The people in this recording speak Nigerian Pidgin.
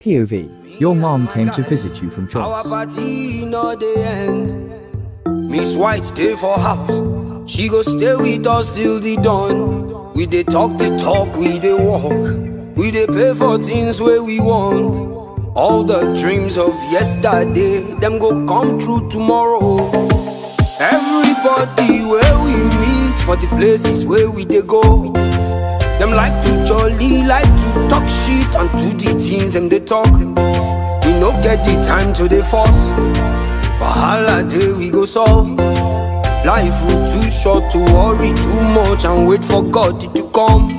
POV, your mom came to visit you from Our Jos. party no dey end. Miss White stay for house. She go stay with us till the dawn. We dey talk the talk, we dey walk. We dey pay for things where we want. All the dreams of yesterday, them go come true tomorrow. Everybody where we meet for the places where we dey go. Them like to jolly, like to talk shit and do the things them they talk. We no get the time to dey force. Wahala day we go solve. Life will too short to worry too much and wait for God to come.